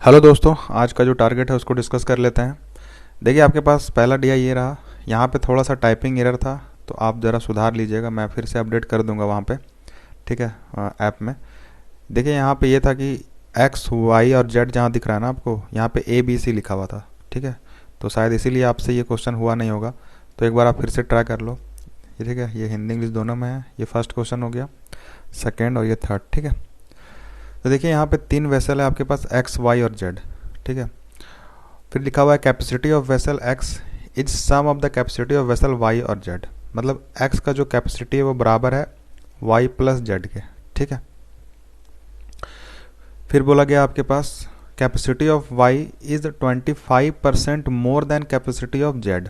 Hello दोस्तों, आज का जो टारगेट है उसको डिस्कस कर लेते हैं। देखिए, आपके पास पहला डीआई ये रहा। यहाँ पे थोड़ा सा टाइपिंग एरर था, तो आप ज़रा सुधार लीजिएगा। मैं फिर से अपडेट कर दूंगा वहाँ पे, ठीक है, ऐप में। देखिए, यहाँ पे ये था कि एक्स वाई और जेड जहाँ दिख रहा है ना आपको, यहाँ पे ए बी सी लिखा हुआ था, ठीक है। तो शायद इसीलिए आपसे ये क्वेश्चन हुआ नहीं होगा। तो एक बार आप फिर से ट्राई कर लो। ये ठीक है, ये हिंदी इंग्लिश दोनों में है। ये फर्स्ट क्वेश्चन हो गया, सेकेंड और ये थर्ड, ठीक है। तो देखिए, यहाँ पे तीन वेसल है आपके पास, एक्स वाई और जेड, ठीक है। फिर लिखा हुआ है capacity of vessel X is sum of the capacity of vessel Y और जेड। मतलब एक्स का जो कैपेसिटी है वो बराबर है वाई प्लस जेड के, ठीक है। फिर बोला गया आपके पास capacity of Y is 25% more than capacity of Z.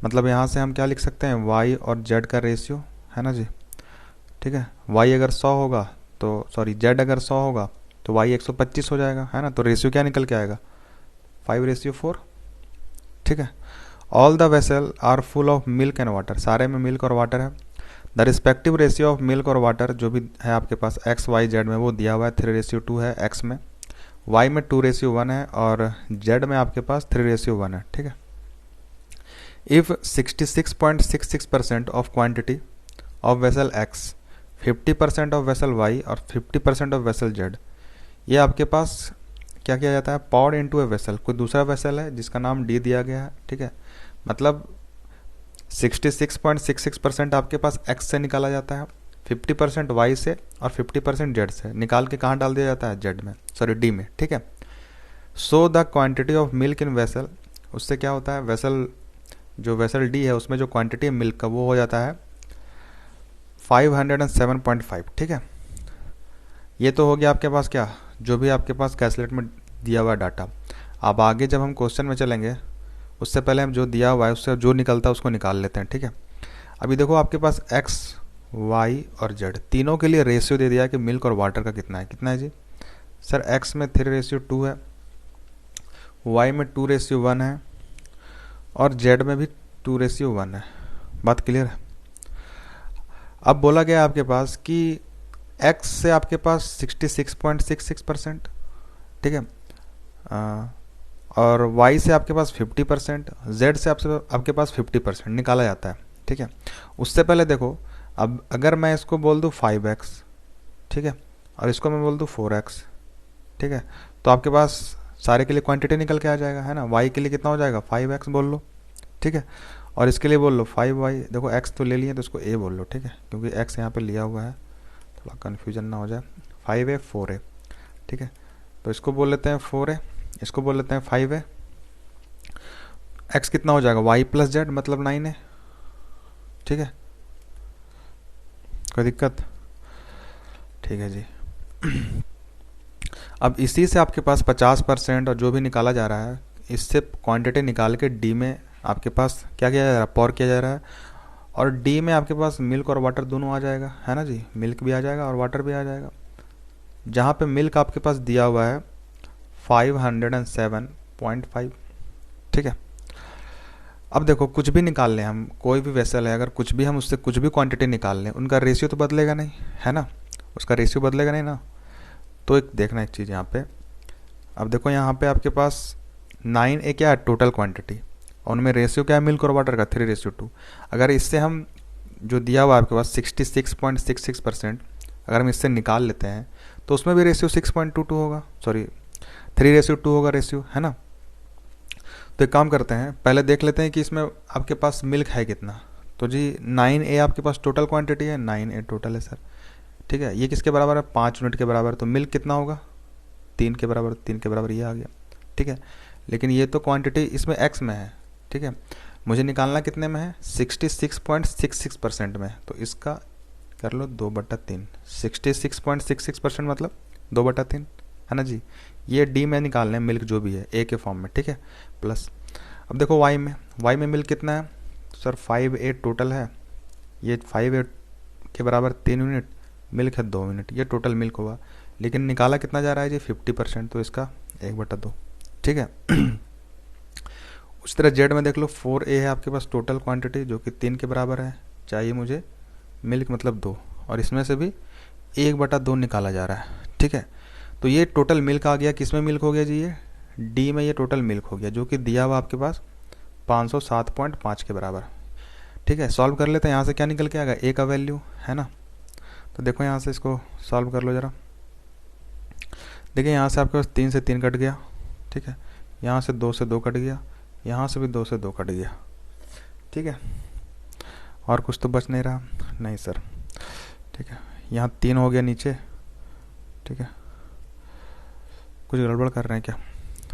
मतलब यहाँ से हम क्या लिख सकते हैं, वाई और जेड का रेशियो, है ना जी, ठीक है। वाई अगर 100 होगा तो सॉरी जेड अगर 100 होगा तो वाई 125 हो जाएगा, है ना। तो रेशियो क्या निकल के आएगा, 5:4, ठीक है। All the vessel are full of milk and water, सारे में मिल्क और वाटर है। The respective ratio of milk और वाटर जो भी है आपके पास एक्स वाई जेड में वो दिया हुआ है, 3:2 है एक्स में, वाई में 2:1 है और जेड में आपके पास 3:1 है, ठीक है। If 66.66% of quantity of vessel X, 50% of vessel Y और 50% ऑफ वेसल जेड, ये आपके पास क्या किया जाता है, पॉड इनटू ए वेसल। कोई दूसरा वेसल है जिसका नाम डी दिया गया है, ठीक है। मतलब 66.66% आपके पास एक्स से निकाला जाता है, 50% वाई से और 50% जेड से। निकाल के कहाँ डाल दिया जाता है, जेड में, सॉरी डी में, ठीक है। So the quantity of milk in vessel, उससे क्या होता है, वेसल जो वेसल डी है उसमें जो क्वांटिटी है मिल्क का वो हो जाता है 507.5, ठीक है। ये तो हो गया आपके पास क्या, जो भी आपके पास कैलकुलेट में दिया हुआ डाटा। अब आगे जब हम क्वेश्चन में चलेंगे उससे पहले हम जो दिया हुआ है उससे जो निकलता है उसको निकाल लेते हैं, ठीक है। अभी देखो, आपके पास एक्स वाई और जेड तीनों के लिए रेशियो दे दिया है कि मिल्क और वाटर का कितना है जी। सर एक्स में 3:2 है, वाई में 2:1 है और जेड में भी 2:1 है। बात क्लियर है। अब बोला गया आपके पास कि एक्स से आपके पास 66.66%, ठीक है, और वाई से आपके पास 50%, जेड से आपके पास 50% निकाला जाता है, ठीक है। उससे पहले देखो, अब अगर मैं इसको बोल दूँ 5x, ठीक है, और इसको मैं बोल दूँ 4x, ठीक है, तो आपके पास सारे के लिए क्वांटिटी निकल के आ जाएगा, है ना। y के लिए कितना हो जाएगा, 5x बोल लो, ठीक है, और इसके लिए बोल लो 5y। देखो x तो ले लिए तो इसको a बोल लो, ठीक है, क्योंकि x यहाँ पे लिया हुआ है, थोड़ा कन्फ्यूजन ना हो जाए। 5a 4a, ठीक है, तो इसको बोल लेते हैं 4a, इसको बोल लेते हैं 5a। x कितना हो जाएगा, y प्लस जेड मतलब 9a, ठीक है। कोई दिक्कत, ठीक है जी। अब इसी से आपके पास 50% और जो भी निकाला जा रहा है इससे क्वांटिटी निकाल के डी में आपके पास क्या किया जा रहा है, पॉर किया जा रहा है। और डी में आपके पास मिल्क और वाटर दोनों आ जाएगा, है ना जी, मिल्क भी आ जाएगा और वाटर भी आ जाएगा। जहाँ पे मिल्क आपके पास दिया हुआ है 507.5, ठीक है। अब देखो, कुछ भी निकाल लें हम, कोई भी वेसल है, अगर कुछ भी हम उससे कुछ भी क्वांटिटी निकाल लें, उनका रेशियो तो बदलेगा नहीं, है ना, उसका रेशियो बदलेगा नहीं ना। तो एक देखना एक चीज़ यहाँ पे, अब देखो यहाँ पे आपके पास 9a क्या है, टोटल क्वांटिटी, और उनमें रेशियो क्या है, मिल्क और वाटर का 3:2। अगर इससे हम जो दिया हुआ है आपके पास 66.66%, अगर हम इससे निकाल लेते हैं तो उसमें भी रेशियो 6.22 होगा, सॉरी 3:2 होगा रेशियो, है ना। तो एक काम करते हैं, पहले देख लेते हैं कि इसमें आपके पास मिल्क है कितना। तो जी 9a आपके पास टोटल क्वांटिटी है, 9a टोटल है सर, ठीक है। ये किसके बराबर है, 5 यूनिट के बराबर। तो मिल्क कितना होगा, 3 के बराबर, 3 के बराबर ये आ गया, ठीक है। लेकिन ये तो क्वांटिटी इसमें एक्स में है, ठीक है, मुझे निकालना कितने में है, 66.66% में। तो इसका कर लो 2/3, 66.66% मतलब 2/3, है ना जी। ये डी में निकालना है मिल्क जो भी है ए के फॉर्म में, ठीक है, प्लस। अब देखो वाई में मिल्क कितना है सर, 5a टोटल है, ये 5a के बराबर 3 यूनिट, मिल्क है 2 यूनिट, ये टोटल मिल्क होगा। लेकिन निकाला कितना जा रहा है जी, 50%, तो इसका 1/2, ठीक है। उस तरह जेड में देख लो, 4a है आपके पास टोटल क्वांटिटी जो कि 3 के बराबर है, चाहिए मुझे मिल्क मतलब 2, और इसमें से भी 1/2 निकाला जा रहा है, ठीक है। तो ये टोटल मिल्क आ गया, किस में मिल्क हो गया जी, ये डी में ये टोटल मिल्क हो गया, जो कि दिया हुआ आपके पास 507.5 के बराबर। ठीक है, सॉल्व कर लेते हैं। यहाँ से क्या निकल के आएगा, ए का वैल्यू है ना। तो देखो यहाँ से इसको सॉल्व कर लो ज़रा। देखिए यहाँ से आपके पास 3 से 3 कट गया, ठीक है, यहाँ से 2 से 2 कट गया, यहाँ से भी 2 से 2 कट गया। ठीक है, और कुछ तो बच नहीं रहा, नहीं सर। ठीक है, यहाँ 3 हो गया नीचे। ठीक है, कुछ गड़बड़ कर रहे हैं क्या,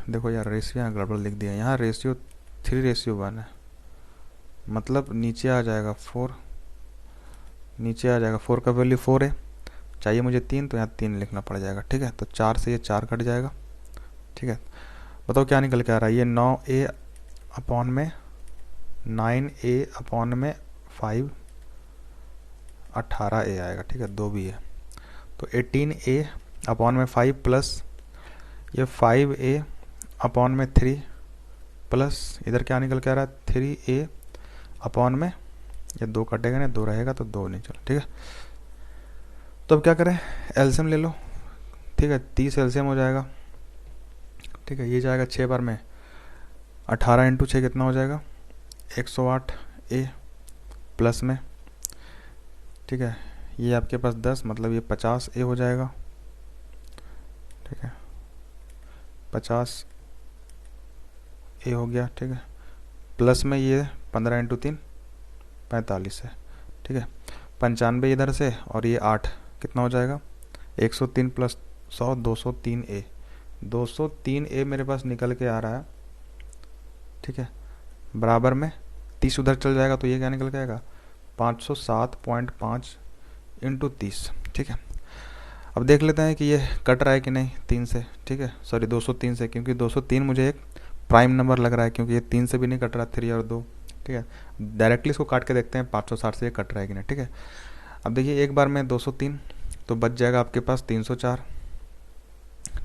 देखो यार रेशियो यहाँ गड़बड़ लिख दिया, यहाँ रेशियो 3:1 है, मतलब नीचे आ जाएगा 4, नीचे आ जाएगा 4 का वैल्यू 4 है, चाहिए मुझे 3, तो यहाँ 3 लिखना पड़ जाएगा। ठीक है, तो 4 से ये 4 कट जाएगा। ठीक है, बताओ क्या निकल के आ रहा है, ये 9a अपॉन में 9a अपॉन में 5 18a आएगा। ठीक है, 2 भी है, तो 18a अपॉन में 5 प्लस ये 5a अपॉन में 3 प्लस इधर क्या निकल के आ रहा है 3a अपॉन में ये 2 कटेगा ना, 2 रहेगा तो 2 नहीं चलो। ठीक है, तो अब क्या करें, एलसीएम ले लो। ठीक है, 30 एलसीएम हो जाएगा। ठीक है, ये जाएगा 6 बार में, 18 इंटू 6 कितना हो जाएगा 108a प्लस में। ठीक है, ये आपके पास 10, मतलब ये 50a हो जाएगा। ठीक है, 50a हो गया। ठीक है, प्लस में ये 15 इंटू 3 45 है। ठीक है, 95 इधर से, और ये 8 कितना हो जाएगा 103 प्लस 100 203a, 203a मेरे पास निकल के आ रहा है। ठीक है, बराबर में 30 उधर चल जाएगा, तो ये क्या निकल के आएगा 507.5 इंटू 30। ठीक है, अब देख लेते हैं कि ये कट रहा है कि नहीं 3 से। ठीक है, सॉरी 203 से, क्योंकि 203 मुझे एक प्राइम नंबर लग रहा है, क्योंकि ये 3 से भी नहीं कट रहा, 3 और 2। ठीक है, डायरेक्टली इसको काट के देखते हैं 560 से ये कट रहा है कि नहीं। ठीक है, अब देखिए एक बार में 203, तो बच जाएगा आपके पास 304।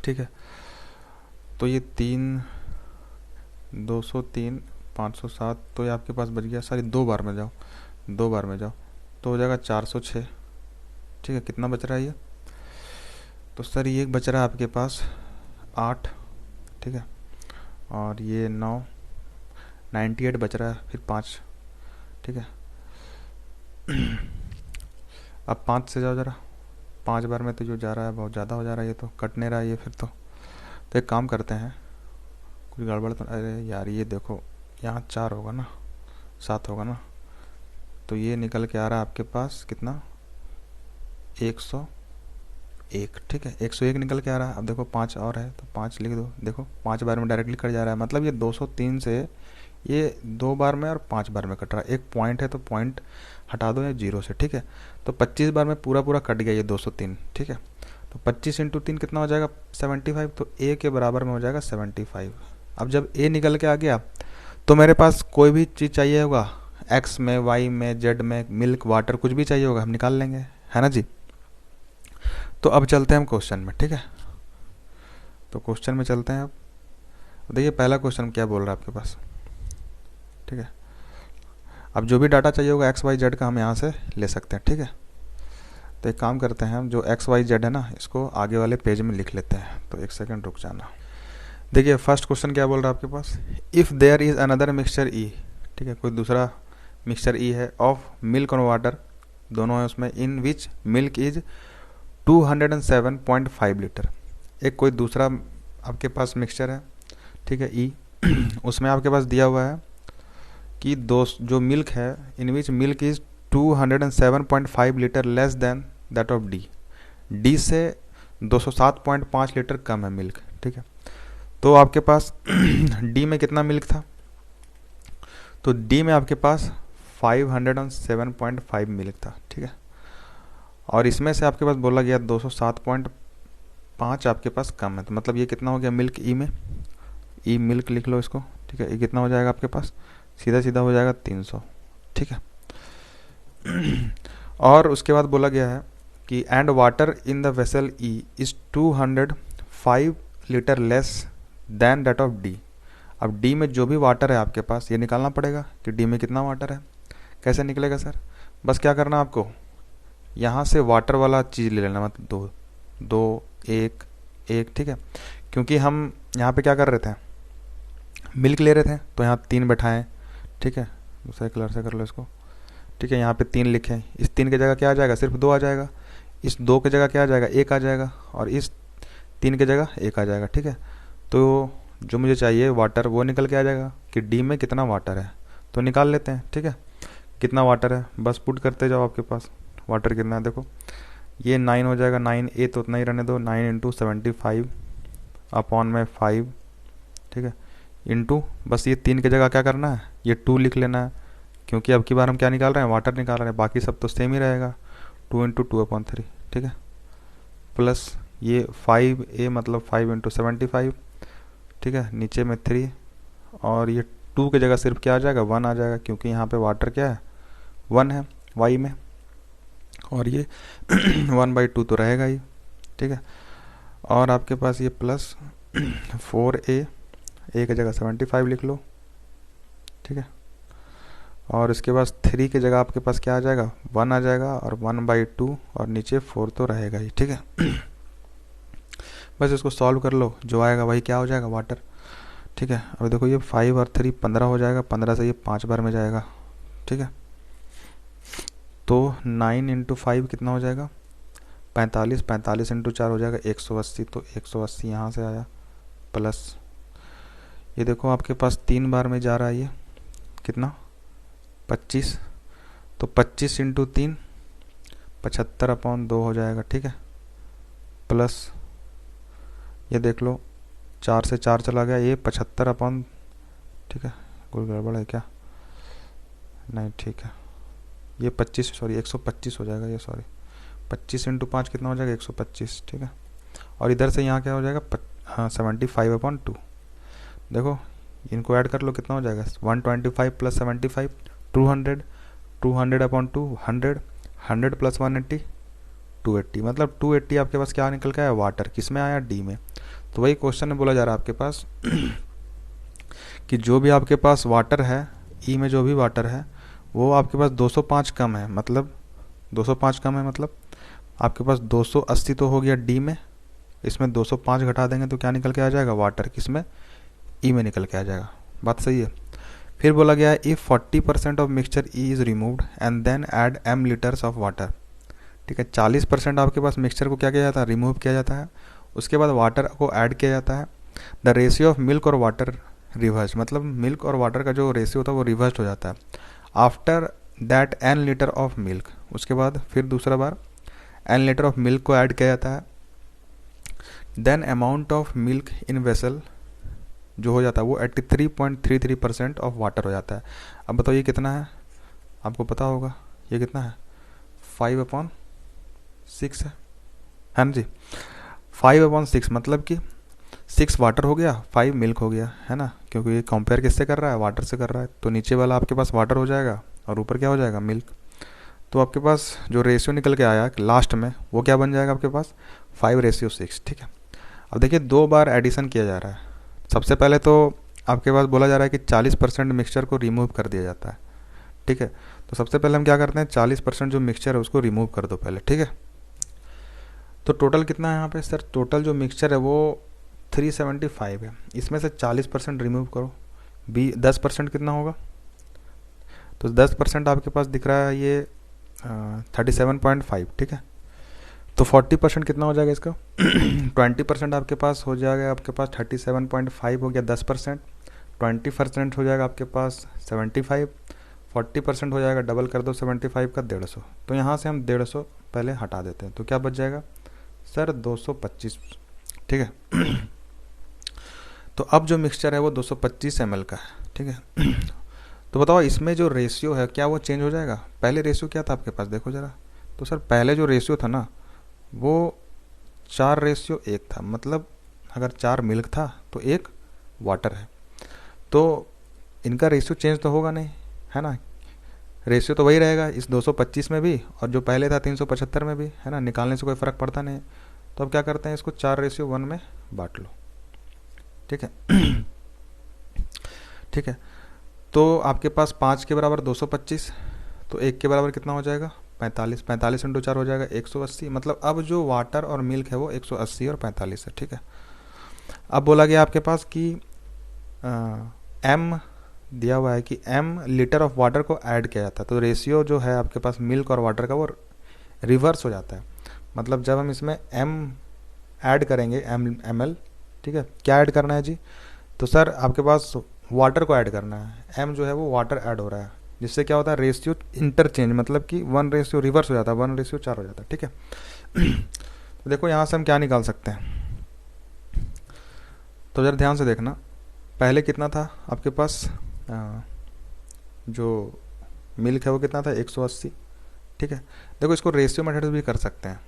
ठीक है, तो ये 203 507, तो ये आपके पास बच गया, सॉरी 2 बार में जाओ, 2 बार में जाओ तो हो जाएगा 406। ठीक है, कितना बच रहा है ये, तो सर ये बच रहा है आपके पास 8। ठीक है, और ये 9 98 बच रहा है, फिर 5। ठीक है, अब 5 से जाओ ज़रा, 5 बार में तो जो जा रहा है बहुत ज़्यादा हो जा रहा है, ये तो कट नहीं रहा है ये, फिर तो एक काम करते हैं, कुछ गड़बड़ तो, अरे यार ये देखो यहाँ 4 होगा ना, 7 होगा ना, तो ये निकल के आ रहा है आपके पास कितना 101। ठीक है, 101 निकल के आ रहा है। अब देखो 5 और है, तो 5 लिख दो, देखो 5 बार में डायरेक्टली कट जा रहा है, मतलब ये 203 से ये 2 बार में और 5 बार में कट रहा है। एक पॉइंट है तो पॉइंट हटा दो या 0 से। ठीक है, तो 25 बार में पूरा पूरा कट गया ये 203। ठीक है, तो 25 इंटू 3 कितना हो जाएगा 75, तो a के बराबर में हो जाएगा 75। अब जब a निकल के आ गया, तो मेरे पास कोई भी चीज़ चाहिए होगा, x में, y में, z में, मिल्क, वाटर, कुछ भी चाहिए होगा हम निकाल लेंगे, है ना जी। तो अब चलते हैं हम क्वेश्चन में। ठीक है, तो क्वेश्चन में चलते हैं। अब देखिए पहला क्वेश्चन क्या बोल रहा है आपके पास। ठीक है, अब जो भी डाटा चाहिए होगा एक्स वाई जेड का हम यहाँ से ले सकते हैं। ठीक है, तो एक काम करते हैं, हम जो एक्स वाई जेड है ना, इसको आगे वाले पेज में लिख लेते हैं। तो एक सेकंड रुक जाना। देखिए फर्स्ट क्वेश्चन क्या बोल रहा है आपके पास, if there is another mixture E. ठीक है, कोई दूसरा मिक्सचर ई है ऑफ मिल्क और वाटर, दोनों है उसमें, इन विच मिल्क इज 207.5 लीटर। एक कोई दूसरा आपके पास मिक्सचर है, ठीक है, ई उसमें आपके पास दिया हुआ है कि जो मिल्क है, in which milk is 207.5 litre less than that of D. D से 207.5 लीटर कम है मिल्क। ठीक है, तो आपके पास डी में कितना मिल्क था, तो डी में आपके पास 507.5 मिल्क था। ठीक है, और इसमें से आपके पास बोला गया 207.5 आपके पास कम है, तो मतलब ये कितना हो गया मिल्क ई में, ई मिल्क लिख लो इसको। ठीक है, ये कितना हो जाएगा आपके पास, सीधा सीधा हो जाएगा 300। ठीक है, और उसके बाद बोला गया है कि and water in the vessel E is 205 litre less than that of D. अब डी में जो भी वाटर है आपके पास, ये निकालना पड़ेगा कि डी में कितना वाटर है। कैसे निकलेगा सर, बस क्या करना आपको, यहाँ से वाटर वाला चीज़ ले लेना, मतलब 2 2 1 1, ठीक है। क्योंकि हम यहाँ पे क्या कर रहे थे, मिल्क ले रहे थे, तो यहाँ 3 बैठाएं, ठीक है। दूसरे कलर से कर लो इसको, ठीक है। यहाँ पे 3 लिखें, इस 3 की जगह क्या आ जाएगा, सिर्फ 2 आ जाएगा। इस 2 की जगह क्या आ जाएगा, 1 आ जाएगा। और इस 3 की जगह 1 आ जाएगा, ठीक है। तो जो मुझे चाहिए वाटर वो निकल के आ जाएगा कि डी में कितना वाटर है, तो निकाल लेते हैं, ठीक है। कितना वाटर है बस पुट करते जाओ, आपके पास वाटर कितना है देखो, ये 9 हो जाएगा। 9 ए तो उतना ही रहने दो, 9 इंटू 75 अपॉन में 5, ठीक है, इंटू बस ये 3 की जगह क्या करना है, ये 2 लिख लेना है, क्योंकि अब की बार हम क्या निकाल रहे हैं, वाटर निकाल रहे हैं, बाकी सब तो सेम ही रहेगा। 2 इंटू 2/3, ठीक है, प्लस ये 5 मतलब 5 इंटू 75, ठीक है, नीचे में 3, और ये 2 की जगह सिर्फ क्या आ जाएगा, 1 आ जाएगा, क्योंकि यहाँ पे वाटर क्या है, 1 है वाई में, और ये 1/2 तो रहेगा ही, ठीक है। और आपके पास ये प्लस 4a, ए की जगह 75 लिख लो, ठीक है। और इसके पास 3 की जगह आपके पास क्या आ जाएगा, 1 आ जाएगा, और 1/2 और नीचे 4 तो रहेगा ही, ठीक है। बस इसको सॉल्व कर लो, जो आएगा वही क्या हो जाएगा, वाटर, ठीक है। अब देखो ये 5 और 3 15 हो जाएगा, 15 से ये 5 बार में जाएगा, ठीक है। तो 9 इंटू 5 कितना हो जाएगा, 45, 45 इंटू 4 हो जाएगा 180, तो 180 यहाँ से आया, प्लस ये देखो आपके पास 3 बार में जा रहा है, ये कितना 25, तो 25 इंटू 3 75/2 हो जाएगा, ठीक है। प्लस ये देख लो 4 से 4 चला गया, ये 75 ठीक है, कोई गड़बड़ है क्या, नहीं ठीक है, ये 25 सॉरी 125 हो जाएगा, ये सॉरी 25 इंटू 5 कितना हो जाएगा, 125, ठीक है। और इधर से यहाँ क्या हो जाएगा, हाँ 75/2, देखो इनको ऐड कर लो, कितना हो जाएगा 125 प्लस 75 200, 200/2 100, 100 प्लस 180 280, मतलब 280 आपके पास क्या निकल के आया, वाटर, किस में आया, डी में। तो वही क्वेश्चन में बोला जा रहा है आपके पास कि जो भी आपके पास वाटर है, ई में जो भी वाटर है वो आपके पास 205 कम है, मतलब 205 कम है, मतलब आपके पास 280 तो हो गया डी में, इसमें 205 घटा देंगे तो क्या निकल के आ जाएगा, वाटर, किसमें, ई में निकल के आ जाएगा। बात सही है। फिर बोला गया है if 40% of mixture E is removed and then add m litres of water, ठीक है। 40% आपके पास मिक्सचर को क्या किया जाता है, रिमूव किया जाता है, उसके बाद वाटर को ऐड किया जाता है। द रेशियो ऑफ मिल्क और वाटर रिवर्स, मतलब मिल्क और वाटर का जो रेशियो होता है वो रिवर्स हो जाता है। After that n litre of milk, उसके बाद फिर दूसरा बार n लीटर ऑफ मिल्क को ऐड किया जाता है। Then amount of milk in vessel जो हो जाता है वो 83.33% ऑफ वाटर हो जाता है। अब बताओ ये कितना है, आपको पता होगा ये कितना है, 5/6 है ना जी। 5/6 मतलब कि 6 वाटर हो गया, 5 मिल्क हो गया, है ना, क्योंकि ये कंपेयर किससे कर रहा है, वाटर से कर रहा है। तो नीचे वाला आपके पास वाटर हो जाएगा और ऊपर क्या हो जाएगा, मिल्क। तो आपके पास जो रेशियो निकल के आया लास्ट में वो क्या बन जाएगा आपके पास, 5:6, ठीक है। अब देखिए 2 बार एडिशन किया जा रहा है। सबसे पहले तो आपके पास बोला जा रहा है कि 40% मिक्सचर को रिमूव कर दिया जाता है, ठीक है। तो सबसे पहले हम क्या करते हैं, 40% जो मिक्सचर है उसको रिमूव कर दो पहले, ठीक है। तो टोटल कितना है यहाँ पे सर, टोटल जो मिक्सचर है वो 375 है, इसमें से 40% रिमूव करो, 10% कितना होगा, तो 10% आपके पास दिख रहा है ये 37.5, ठीक है। तो 40% कितना हो जाएगा इसका 20% आपके पास हो जाएगा, आपके पास 37.5 हो गया, 10% 20% हो जाएगा आपके पास 75, 40% हो जाएगा, डबल कर दो 75 का 150, तो यहाँ से हम 150 पहले हटा देते हैं, तो क्या बच जाएगा सर 225, ठीक है। तो अब जो मिक्सचर है वो 225 ml का है, ठीक है। तो बताओ इसमें जो रेशियो है क्या वो चेंज हो जाएगा, पहले रेशियो क्या था आपके पास देखो ज़रा। तो सर पहले जो रेशियो था ना वो 4:1 था, मतलब अगर 4 मिल्क था तो 1 वाटर है, तो इनका रेशियो चेंज तो होगा नहीं, है ना, रेशियो तो वही रहेगा इस 225 में भी और जो पहले था 375 में भी, है ना, निकालने से कोई फ़र्क पड़ता नहीं। तो अब क्या करते हैं, इसको 4:1 में बांट लो, ठीक है। ठीक है, तो आपके पास 5 के बराबर 225, तो 1 के बराबर कितना हो जाएगा 45, 45 इंटू 4 हो जाएगा 180। मतलब अब जो वाटर और मिल्क है वो 180 और 45 है, ठीक है। अब बोला गया आपके पास कि एम दिया हुआ है कि एम लीटर ऑफ वाटर को ऐड किया जाता है, तो रेशियो जो है आपके पास मिल्क और वाटर का वो रिवर्स हो जाता है। मतलब जब हम इसमें एम ऐड करेंगे, एम एल, ठीक है, क्या ऐड करना है जी, तो सर आपके पास वाटर को ऐड करना है, एम जो है वो वाटर ऐड हो रहा है, जिससे क्या होता है रेशियो इंटरचेंज, मतलब कि 1 रेशियो रिवर्स हो जाता है, 1 रेशियो 4 हो जाता है, ठीक है। तो देखो यहाँ से हम क्या निकाल सकते हैं, तो ज़रा ध्यान से देखना, पहले कितना था आपके पास जो मिल्क है वो कितना था 180, ठीक है। देखो इसको रेशियो मेथड भी कर सकते हैं।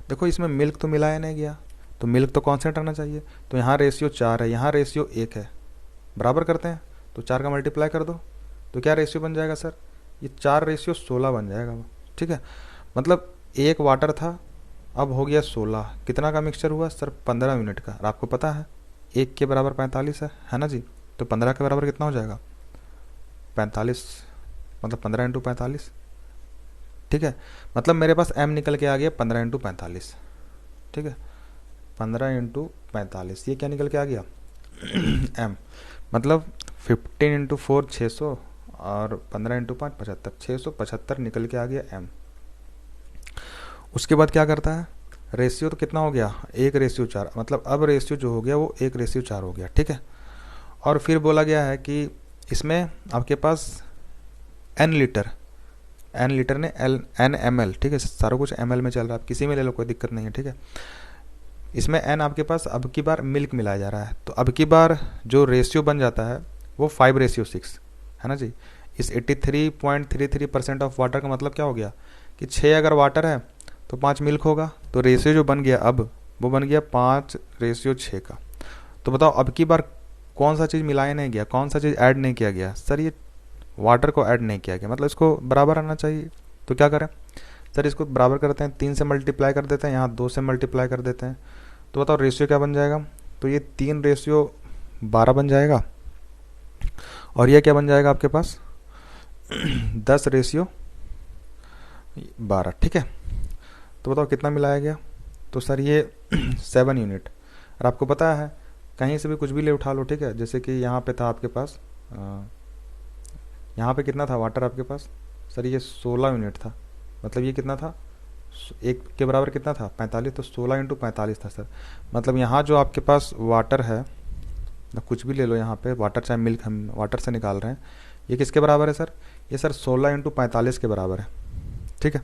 देखो इसमें मिल्क तो मिलाया नहीं गया, तो मिल्क तो कांस्टेंट रहना चाहिए, तो यहाँ रेशियो 4 है, यहाँ रेशियो 1 है, बराबर करते हैं, तो 4 का मल्टीप्लाई कर दो, तो क्या रेशियो बन जाएगा सर, ये 4 रेशियो 16 बन जाएगा वो, ठीक है। मतलब एक वाटर था, अब हो गया 16, कितना का मिक्सचर हुआ सर 15 यूनिट का, और आपको पता है 1 के बराबर 45 है ना जी, तो 15 के बराबर कितना हो जाएगा 45, मतलब 15 इंटू 45, ठीक है। मतलब मेरे पास m निकल के आ गया 15 इंटू 45, ठीक है, 15 इंटू 45, ये क्या निकल के आ गया m, मतलब 15 इंटू 4 600 और 15 इंटू 5 75, 675 निकल के आ गया m। उसके बाद क्या करता है, रेशियो तो कितना हो गया 1 रेशियो 4, मतलब अब रेशियो जो हो गया वो 1 रेशियो 4 हो गया, ठीक है। और फिर बोला गया है कि इसमें आपके पास n लीटर, n लीटर ने n ml, ठीक है, सारा कुछ ml में चल रहा है, आप किसी में ले लो कोई दिक्कत नहीं है, ठीक है। इसमें n आपके पास अब की बार मिल्क मिलाया जा रहा है, तो अब की बार जो रेशियो बन जाता है वो 5 रेशियो 6 है ना जी। इस 83.33% ऑफ वाटर का मतलब क्या हो गया कि 6 अगर वाटर है तो 5 मिल्क होगा, तो रेशियो जो बन गया अब वो बन गया 5 रेशियो 6 का। तो बताओ अब की बार कौन सा चीज़ मिलाया नहीं गया, कौन सा चीज़ ऐड नहीं किया गया सर, ये वाटर को ऐड नहीं किया गया, मतलब इसको बराबर आना चाहिए। तो क्या करें सर, इसको बराबर करते हैं, 3 से मल्टीप्लाई कर देते हैं, यहाँ 2 से मल्टीप्लाई कर देते हैं, तो बताओ रेशियो क्या बन जाएगा, तो ये 3 रेशियो 12 बन जाएगा, और ये क्या बन जाएगा आपके पास 10 रेशियो 12, ठीक है। तो बताओ कितना मिलाया गया, तो सर ये 7 यूनिट। और आपको पता है कहीं से भी कुछ भी ले उठा लो, ठीक है, जैसे कि यहाँ पे था आपके पास, यहाँ पे कितना था वाटर आपके पास सर, ये 16 यूनिट था, मतलब ये कितना था 1 के बराबर कितना था 45, तो 16 इंटू 45 था सर। मतलब यहाँ जो आपके पास वाटर है, कुछ भी ले लो यहाँ पे वाटर, चाहे मिल्क हम वाटर से निकाल रहे हैं, ये किसके बराबर है सर, ये सर 16 इंटू 45 के बराबर है, ठीक है।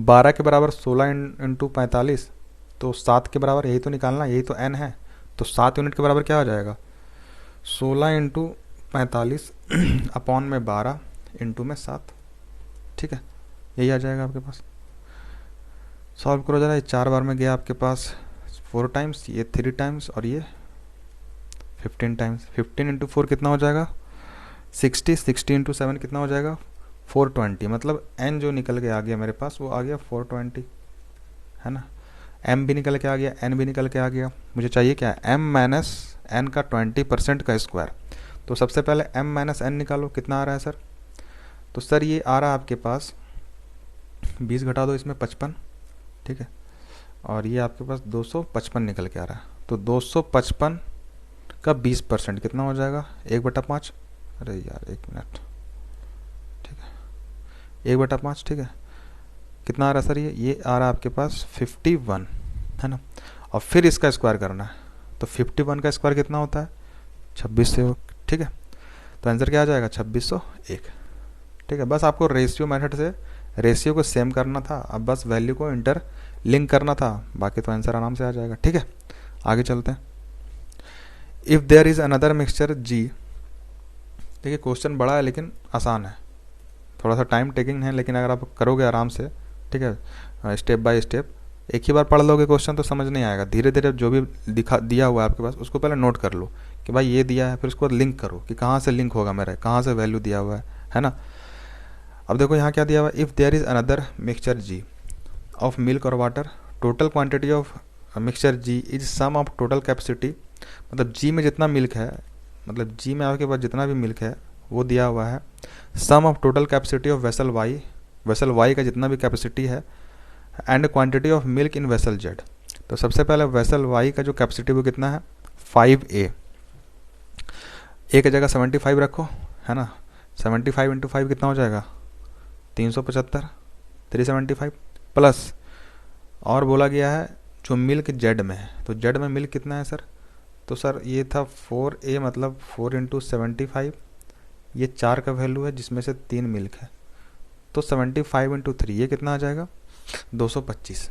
12 के बराबर 16 इंटू 45, तो 7 के बराबर यही तो निकालना, यही तो n है, तो 7 यूनिट के बराबर क्या हो जाएगा 16 इंटू 45 अपॉन में 12 इंटू में 7, ठीक है, यही आ जाएगा आपके पास। सॉल्व करो जरा, ये 4 बार में गया आपके पास 4 टाइम्स, ये 3 टाइम्स, और ये 15 टाइम्स। 15 इंटू 4 कितना हो जाएगा 60, 60 इंटू 7 कितना हो जाएगा 420, मतलब n जो निकल के आ गया मेरे पास वो आ गया 420, है ना। m भी निकल के आ गया, n भी निकल के आ गया, मुझे चाहिए क्या m माइनस n का 20% का स्क्वायर। तो सबसे पहले m माइनस n निकालो, कितना आ रहा है सर, तो सर ये आ रहा है आपके पास 20 घटा दो इसमें 55, ठीक है, और ये आपके पास 255 निकल के आ रहा है, तो 255 का 20% कितना हो जाएगा 1/5, अरे यार 1 मिनट, ठीक है 1/5, ठीक है, कितना आ रहा है सर, ये आ रहा है आपके पास 51, है ना। और फिर इसका स्क्वायर करना है, तो 51 का स्क्वायर कितना होता है 26 से, ठीक है, तो आंसर क्या आ जाएगा 2601, ठीक है। बस आपको रेशियो मेथड से रेशियो को सेम करना था, अब बस वैल्यू को इंटर लिंक करना था, बाकी तो आंसर आराम से आ जाएगा, ठीक है। आगे चलते हैं। If there is another mixture G, देखिए क्वेश्चन बड़ा है लेकिन आसान है, थोड़ा सा टाइम टेकिंग है, लेकिन अगर आप करोगे आराम से, ठीक है, स्टेप बाय स्टेप, एक ही बार पढ़ लोगे क्वेश्चन तो समझ नहीं आएगा, धीरे धीरे जो भी दिया हुआ है आपके पास उसको पहले नोट कर लो कि भाई ये दिया है, फिर उसको लिंक करो कि कहाँ से लिंक होगा मेरा, कहाँ से वैल्यू दिया हुआ है ना। अब देखो यहाँ क्या दिया हुआ है, if there is another mixture G of milk और water, total quantity of mixture G is sum of total capacity, मतलब जी में जितना मिल्क है, मतलब जी में आपके पास जितना भी मिल्क है वो दिया हुआ है, sum of total capacity of vessel Y vessel Y का जितना भी कैपेसिटी है and quantity of milk in vessel Z. तो सबसे पहले वेसल वाई का जो कैपेसिटी वो कितना है 5A। ए की जगह 75 रखो, है ना। 75 इंटू 5 कितना हो जाएगा 375, 375 प्लस और बोला गया है जो मिल्क जेड में है, तो जेड में मिल्क कितना है सर, तो सर ये था 4A मतलब 4 इंटू 75, ये 4 का वैल्यू है जिसमें से 3 मिल्क है, तो 75 इंटू 3 ये कितना आ जाएगा 225।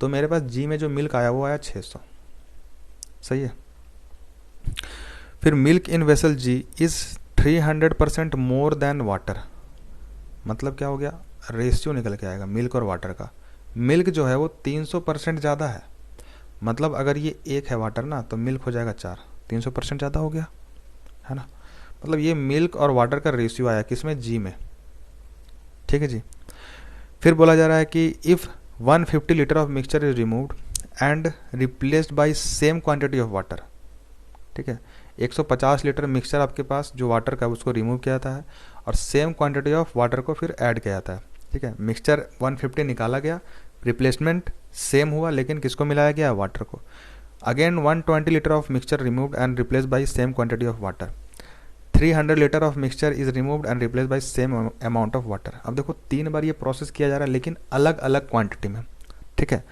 तो मेरे पास जी में जो मिल्क आया वो आया 600, सही है। फिर milk in vessel G is 300% more than water, मतलब क्या हो गया, रेशियो निकल के आएगा मिल्क और वाटर का। मिल्क जो है वो 300% ज़्यादा है, मतलब अगर ये 1 है वाटर ना तो मिल्क हो जाएगा 4, 300% ज़्यादा हो गया, है ना। मतलब ये मिल्क और वाटर का रेशियो आया किसमें, जी में, ठीक है जी। फिर बोला जा रहा है कि if 150 litre of mixture is removed and replaced by same quantity of water, ठीक है। 150 लीटर मिक्सचर आपके पास जो वाटर का उसको रिमूव किया जाता है और सेम क्वांटिटी ऑफ वाटर को फिर ऐड किया जाता है, ठीक है। मिक्सचर 150 निकाला गया, रिप्लेसमेंट सेम हुआ लेकिन किसको मिलाया गया, वाटर को। Again 120 litre of mixture removed and replace by same quantity of water. 300 litre of mixture is removed and replace by same amount of water. अब देखो 3 बार ये प्रोसेस किया जा रहा है लेकिन अलग अलग क्वांटिटी में, ठीक है।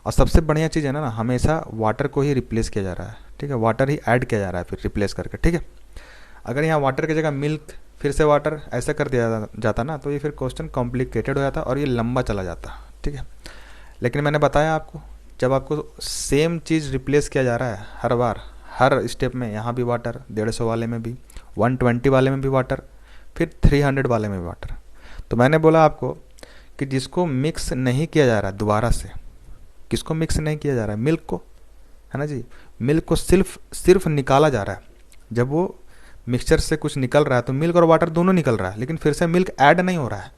और सबसे बढ़िया चीज़ है ना, हमेशा वाटर को ही रिप्लेस किया जा रहा है, ठीक है, वाटर ही ऐड किया जा रहा है फिर रिप्लेस करके, ठीक है। अगर यहाँ वाटर की जगह मिल्क फिर से वाटर ऐसा कर दिया जाता ना तो ये फिर क्वेश्चन कॉम्प्लिकेटेड हो जाता और ये लंबा चला जाता, ठीक है। लेकिन मैंने बताया आपको, जब आपको सेम चीज़ रिप्लेस किया जा रहा है हर बार हर स्टेप में, यहाँ भी वाटर 150 वाले में भी, 120 वाले में भी वाटर, फिर 300 वाले में भी वाटर, तो मैंने बोला आपको कि जिसको मिक्स नहीं किया जा रहा है दोबारा से, किसको मिक्स नहीं किया जा रहा है, मिल्क को, है ना जी। मिल्क को सिर्फ निकाला जा रहा है, जब वो मिक्सचर से कुछ निकल रहा है तो मिल्क और वाटर दोनों निकल रहा है लेकिन फिर से मिल्क ऐड नहीं हो रहा है,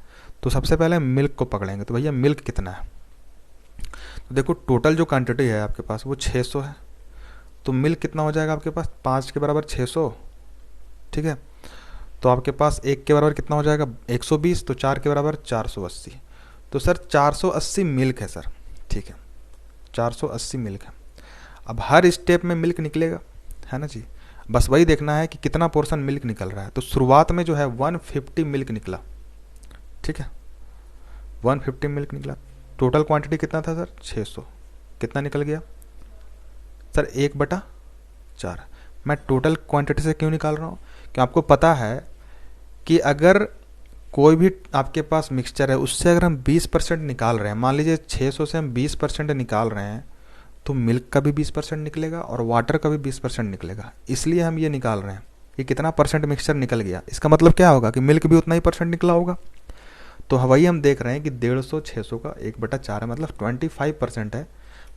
तो सबसे पहले मिल्क को पकड़ेंगे। तो भैया मिल्क कितना है, तो देखो टोटल जो क्वांटिटी है आपके पास वो 600 है, तो मिल्क कितना हो जाएगा आपके पास 5 के बराबर 600, ठीक है। तो आपके पास 1 के बराबर कितना हो जाएगा 120, तो 4 के बराबर 480, तो सर 480 मिल्क है सर, ठीक है, 480 मिल्क है। अब हर स्टेप में मिल्क निकलेगा, है ना जी, बस वही देखना है कि कितना पोर्शन मिल्क निकल रहा है। तो शुरुआत में जो है 150 मिल्क निकला, ठीक है, 150 मिल्क निकला। टोटल क्वांटिटी कितना था सर 600, कितना निकल गया सर 1/4। मैं टोटल क्वांटिटी से क्यों निकाल रहा हूँ, कि आपको पता है कि अगर कोई भी आपके पास मिक्सचर है उससे अगर हम 20% निकाल रहे हैं, मान लीजिए 600 से हम 20% निकाल रहे हैं, तो मिल्क का भी 20% निकलेगा और वाटर का भी 20% निकलेगा। इसलिए हम ये निकाल रहे हैं कि कितना परसेंट मिक्सचर निकल गया, इसका मतलब क्या होगा कि मिल्क भी उतना ही परसेंट निकला होगा। तो वही हम देख रहे हैं कि 150 600 का 1/4 है, मतलब 25% है,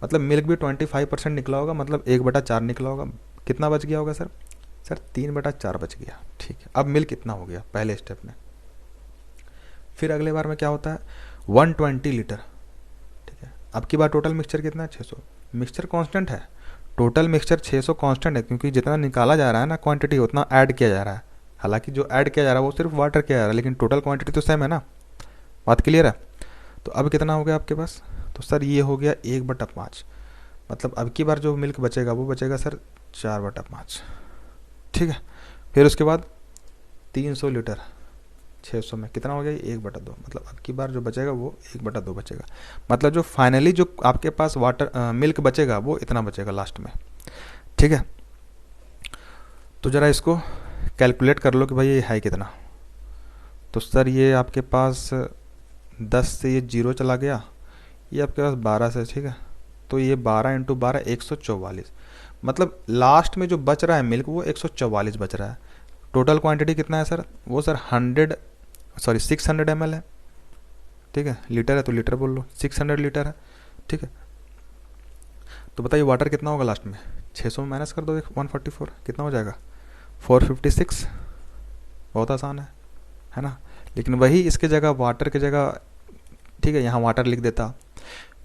मतलब मिल्क भी 25% निकला होगा, मतलब 1/4 निकला होगा। कितना बच गया होगा सर, सर 3/4 बच गया, ठीक है। अब मिल्क कितना हो गया पहले स्टेप में। फिर अगले बार में क्या होता है 120 लीटर, ठीक है। अब की बार टोटल मिक्सचर कितना है 600, मिक्सचर कांस्टेंट है, टोटल मिक्सचर 600 कांस्टेंट है, क्योंकि जितना निकाला जा रहा है ना क्वांटिटी उतना ऐड किया जा रहा है। हालांकि जो ऐड किया जा रहा है वो सिर्फ वाटर किया जा रहा है, लेकिन टोटल क्वांटिटी तो सेम है ना, बात क्लियर है। तो अब कितना हो गया आपके पास, तो सर ये हो गया 1/5, मतलब अब की बार जो मिल्क बचेगा वो बचेगा सर 4/5, ठीक है। फिर उसके बाद 300 लीटर 600 में कितना हो गया 1/2, मतलब अब की बार जो बचेगा वो 1/2 बचेगा, मतलब जो फाइनली जो आपके पास वाटर मिल्क बचेगा वो इतना बचेगा लास्ट में, ठीक है। तो ज़रा इसको कैलकुलेट कर लो कि भाई ये है कितना। तो सर ये आपके पास 10 से ये 0 चला गया, ये आपके पास 12 से, ठीक है। तो ये 12 × 12 144, मतलब लास्ट में जो बच रहा है मिल्क वो 144 बच रहा है। टोटल क्वांटिटी कितना है सर, वो सर 600 ml है, ठीक है। लीटर है तो लीटर बोल लो, 600 लीटर है, ठीक है। तो बताइए वाटर कितना होगा लास्ट में, 600 में माइनस कर दो 144, कितना हो जाएगा 456। बहुत आसान है ना। लेकिन वही इसके जगह वाटर की जगह, ठीक है, यहाँ वाटर लिख देता,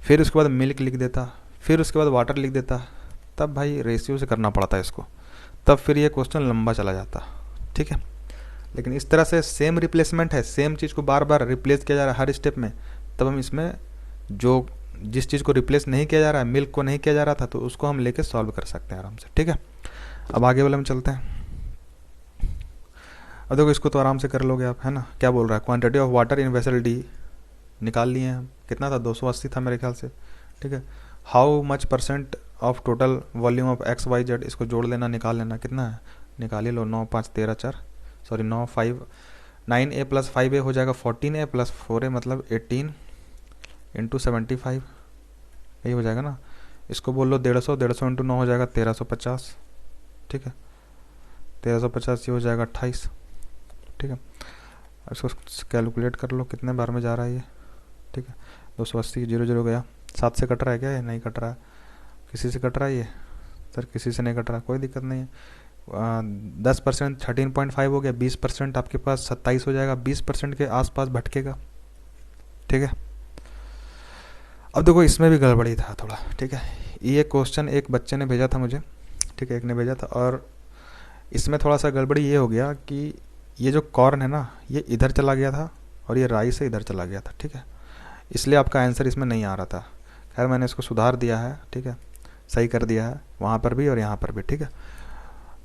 फिर उसके बाद मिल्क लिख देता, फिर उसके बाद वाटर लिख देता, तब भाई रेशियो से करना पड़ता है इसको, तब फिर ये क्वेश्चन लंबा चला जाता, ठीक है। लेकिन इस तरह से सेम रिप्लेसमेंट है, सेम चीज़ को बार बार रिप्लेस किया जा रहा है हर स्टेप में, तब हम इसमें जो जिस चीज़ को रिप्लेस नहीं किया जा रहा है, मिल्क को नहीं किया जा रहा था, तो उसको हम लेके सॉल्व कर सकते हैं आराम से। ठीक है, अब आगे वाले में चलते हैं। अब देखो इसको तो आराम से कर लोगे आप, है ना। क्या बोल रहा है, quantity of water in vessel D निकाल लिए हैं हम, कितना था 280 था मेरे ख्याल से। ठीक है, how much percent of total volume of X Y Z, इसको जोड़ लेना, निकाल लेना, कितना है निकाल ही लो, 9 5 13 4 सॉरी 9 5 9a प्लस 5a हो जाएगा 14a प्लस 4a मतलब 18 इंटू 75, यही हो जाएगा ना। इसको बोल लो 150, 150 इंटू 9 हो जाएगा 1350। ठीक है, 1350 ये हो जाएगा 28। ठीक है, इसको कैलकुलेट कर लो कितने बार में जा रहा है ये। ठीक है, 280 0 0 गया, 7 से कट रहा है क्या, ये नहीं कट रहा है, किसी से कट रहा है ये सर, किसी से नहीं कट रहा, कोई दिक्कत नहीं है। 10% 13.5 हो गया, 20% आपके पास 27 हो जाएगा, 20% के आसपास भटकेगा। ठीक है, अब देखो इसमें भी गड़बड़ी था थोड़ा। ठीक है, ये क्वेश्चन एक बच्चे ने भेजा था मुझे, ठीक है, एक ने भेजा था, और इसमें थोड़ा सा गड़बड़ी ये हो गया कि ये जो कॉर्न है ना, ये इधर चला गया था और ये राइस से इधर चला गया था। ठीक है, इसलिए आपका आंसर इसमें नहीं आ रहा था। खैर मैंने इसको सुधार दिया है, ठीक है, सही कर दिया है वहाँ पर भी और यहाँ पर भी। ठीक है,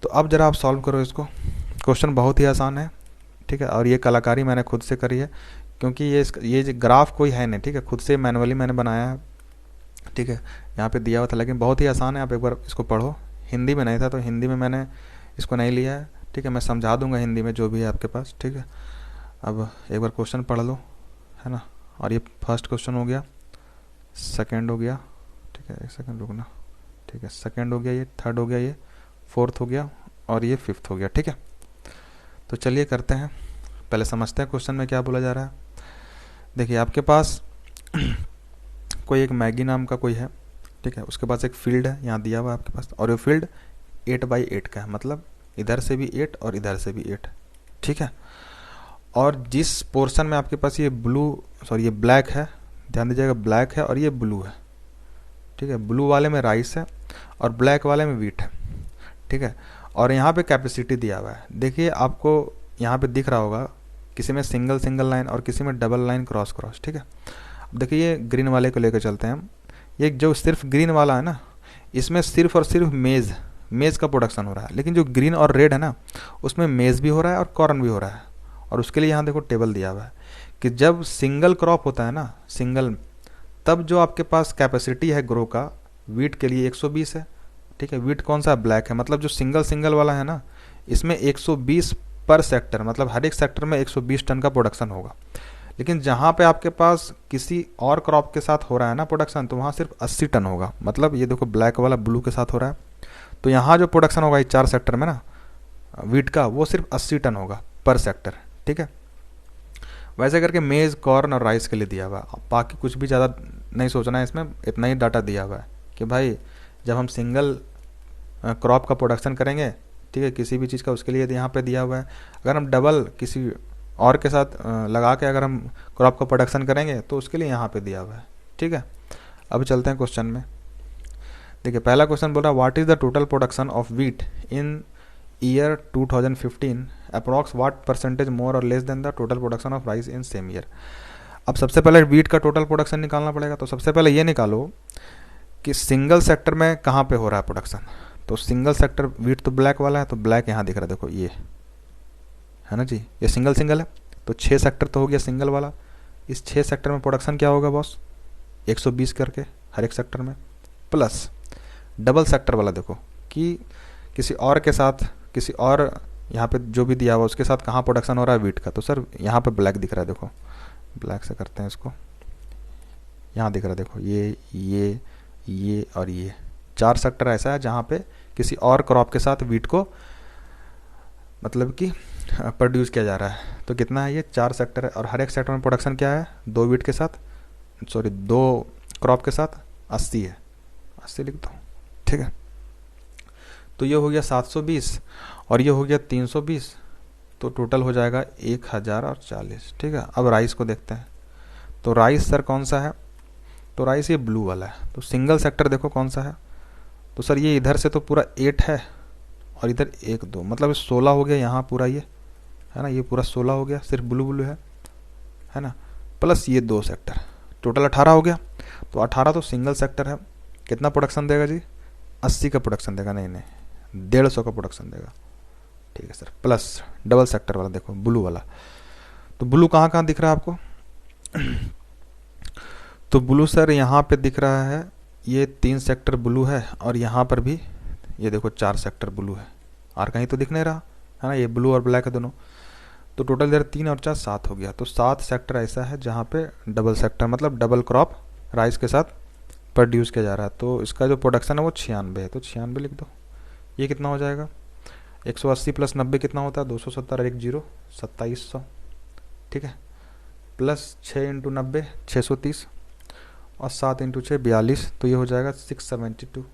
तो अब ज़रा आप सॉल्व करो इसको, क्वेश्चन बहुत ही आसान है। ठीक है, और ये कलाकारी मैंने खुद से करी है, क्योंकि ये ग्राफ कोई है नहीं। ठीक है, खुद से मैनुअली मैंने बनाया है। ठीक है, यहाँ पे दिया हुआ था, लेकिन बहुत ही आसान है, आप एक बार इसको पढ़ो। हिंदी में नहीं था तो हिंदी में मैंने इसको नहीं लिया है। ठीक है, मैं समझा दूंगा हिंदी में जो भी है आपके पास। ठीक है, अब एक बार क्वेश्चन पढ़ लो, है ना। और ये फर्स्ट क्वेश्चन हो गया, सेकंड हो गया, ठीक है, एक सेकंड रुकना, ठीक है, सेकंड हो गया, ये थर्ड हो गया, ये फोर्थ हो गया और ये फिफ्थ हो गया। ठीक है, तो चलिए करते हैं, पहले समझते हैं क्वेश्चन में क्या बोला जा रहा है। देखिए आपके पास कोई एक मैगी नाम का कोई है, ठीक है, उसके पास एक फील्ड है, यहाँ दिया हुआ है आपके पास, और ये फील्ड 8x8 का है, मतलब इधर से भी 8 और इधर से भी 8। ठीक है, और जिस पोर्शन में आपके पास ये ये ब्लैक है, ध्यान दीजिएगा, ब्लैक है और ये ब्लू है। ठीक है, ब्लू वाले में राइस है और ब्लैक वाले में व्हीट है। ठीक है, और यहाँ पे कैपेसिटी दिया हुआ है, देखिए आपको यहाँ पे दिख रहा होगा, किसी में सिंगल सिंगल लाइन और किसी में डबल लाइन क्रॉस क्रॉस। ठीक है, अब देखिए ये ग्रीन वाले को लेकर चलते हैं हम। ये जो सिर्फ ग्रीन वाला है ना, इसमें सिर्फ और सिर्फ मेज़ का प्रोडक्शन हो रहा है, लेकिन जो ग्रीन और रेड है ना, उसमें मेज़ भी हो रहा है और कॉर्न भी हो रहा है। और उसके लिए यहाँ देखो टेबल दिया हुआ है कि जब सिंगल क्रॉप होता है ना, सिंगल, तब जो आपके पास कैपेसिटी है ग्रो का, वीट के लिए 120 है। ठीक है, वीट कौन सा, ब्लैक है, मतलब जो सिंगल वाला है ना, इसमें 120 पर सेक्टर, मतलब हर एक सेक्टर में 120 टन का प्रोडक्शन होगा। लेकिन जहाँ पे आपके पास किसी और क्रॉप के साथ हो रहा है ना प्रोडक्शन, तो वहाँ सिर्फ 80 टन होगा। मतलब ये देखो ब्लैक वाला ब्लू के साथ हो रहा है, तो यहाँ जो प्रोडक्शन होगा इस 4 सेक्टर में ना वीट का, वो सिर्फ 80 टन होगा पर सेक्टर। ठीक है, वैसे करके मेज़, कॉर्न और राइस के लिए दिया हुआ है, बाकी कुछ भी ज़्यादा नहीं सोचना है इसमें, इतना ही डाटा दिया हुआ है कि भाई जब हम सिंगल क्रॉप का प्रोडक्शन करेंगे, ठीक है, किसी भी चीज़ का, उसके लिए यहाँ पे दिया हुआ है। अगर हम डबल किसी और के साथ लगा के अगर हम क्रॉप का प्रोडक्शन करेंगे तो उसके लिए यहाँ पे दिया हुआ है। ठीक है, अब चलते हैं क्वेश्चन में। देखिए पहला क्वेश्चन बोल रहा है, what is the total production of wheat in year 2015, approx what percentage more और less than the total production of rice in same year. अब सबसे पहले वीट का टोटल प्रोडक्शन निकालना पड़ेगा, तो सबसे पहले ये निकालो कि सिंगल सेक्टर में कहाँ पे हो रहा है प्रोडक्शन। तो सिंगल सेक्टर वीट तो ब्लैक वाला है, तो ब्लैक यहाँ दिख रहा है, देखो ये है ना जी, ये सिंगल है, तो 6 सेक्टर तो हो गया सिंगल वाला। इस 6 सेक्टर में प्रोडक्शन क्या होगा बॉस, 120 करके हर एक सेक्टर में, प्लस डबल सेक्टर वाला देखो कि किसी और के साथ, किसी और यहाँ पे जो भी दिया हुआ उसके साथ कहाँ प्रोडक्शन हो रहा है वीट का। तो सर यहाँ पे ब्लैक दिख रहा है, देखो ब्लैक से करते हैं इसको, यहाँ दिख रहा है देखो, ये और ये 4 सेक्टर ऐसा है जहाँ पे किसी और क्रॉप के साथ वीट को मतलब कि प्रोड्यूस किया जा रहा है। तो कितना है ये, 4 सेक्टर है, और हर एक सेक्टर में प्रोडक्शन क्या है, 2 वीट के साथ, 2 क्रॉप के साथ 80 है, 80 लिख दो। ठीक है, तो ये हो गया 720 और ये हो गया 320, तो टोटल हो जाएगा 1040। ठीक है, अब राइस को देखते हैं। तो राइस सर कौन सा है, तो राइस ये ब्लू वाला है। तो सिंगल सेक्टर देखो कौन सा है, तो सर ये इधर से तो पूरा 8 है और इधर 1 2, मतलब 16 हो गया यहाँ पूरा ये, है ना, ये पूरा 16 हो गया, सिर्फ ब्लू ब्लू है ना, प्लस ये 2 सेक्टर, टोटल 18 हो गया। तो 18 तो सिंगल सेक्टर है, कितना प्रोडक्शन देगा जी, 80 का प्रोडक्शन देगा, नहीं नहीं 150 का प्रोडक्शन देगा, ठीक है सर। प्लस डबल सेक्टर वाला देखो ब्लू वाला, तो ब्लू कहाँ कहाँ दिख रहा है आपको तो ब्लू सर यहाँ पे दिख रहा है, ये 3 सेक्टर ब्लू है, और यहाँ पर भी ये देखो 4 सेक्टर ब्लू है, और कहीं तो दिख नहीं रहा है ना, ये ब्लू और ब्लैक है दोनों। तो टोटल इधर 3 और 4 7 हो गया। तो 7 सेक्टर ऐसा है जहाँ पे डबल सेक्टर मतलब डबल क्रॉप राइस के साथ प्रोड्यूस किया जा रहा है। तो इसका जो प्रोडक्शन है वो 96 है, तो 96 लिख दो। ये कितना हो जाएगा, 180 प्लस 90 कितना होता है, 270 और 1 0 2700, ठीक है। प्लस 6 इंटू 90 630, और 7 इंटू 6 42, तो ये हो जाएगा 672।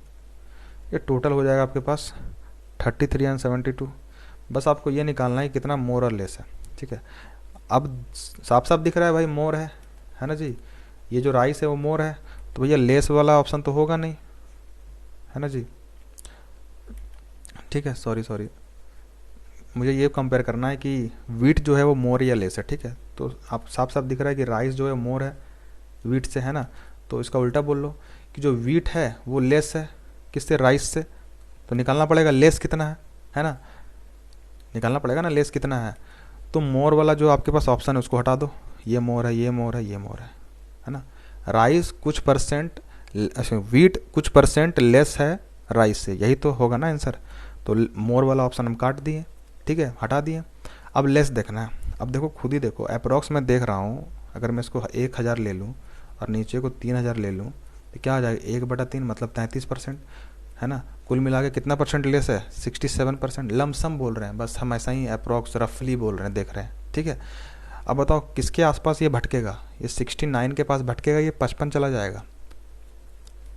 ये टोटल हो जाएगा आपके पास 33 एंड 72। बस आपको ये निकालना है कितना मोर और लेस है, ठीक है। अब साफ साफ दिख रहा है भाई मोर है ना जी, ये जो राइस है वो मोर है, तो भैया लेस वाला ऑप्शन तो होगा नहीं, है ना जी, ठीक है। सॉरी मुझे ये कंपेयर करना है कि वीट जो है वो मोर या लेस है, ठीक है। तो आप साफ साफ दिख रहा है कि राइस जो है मोर है वीट से, है ना। तो इसका उल्टा बोल लो कि जो वीट है वो लेस है किससे, राइस से। तो निकालना पड़ेगा लेस कितना है ना, निकालना पड़ेगा ना लेस कितना है। तो मोर वाला जो आपके पास ऑप्शन है उसको हटा दो, ये मोर है ये मोर है ये मोर है ना। राइस कुछ परसेंट, वीट कुछ परसेंट लेस है राइस से, यही तो होगा ना आंसर। तो मोर वाला ऑप्शन हम काट दिए, ठीक है, हटा दिए। अब लेस देखना है, अब देखो खुद ही देखो, अप्रॉक्स मैं देख रहा हूँ, अगर मैं इसको 1000 ले लूँ और नीचे को 3000 ले लूँ तो क्या आ जाएगा, 1/3 मतलब 33%, है ना। कुल मिला के कितना परसेंट लेस है, 67%। लमसम बोल रहे हैं, बस हम ऐसा ही अप्रॉक्स रफली बोल रहे हैं, देख रहे हैं, ठीक है। अब बताओ किसके आसपास ये भटकेगा, ये 69 के पास भटकेगा, ये 55 चला जाएगा,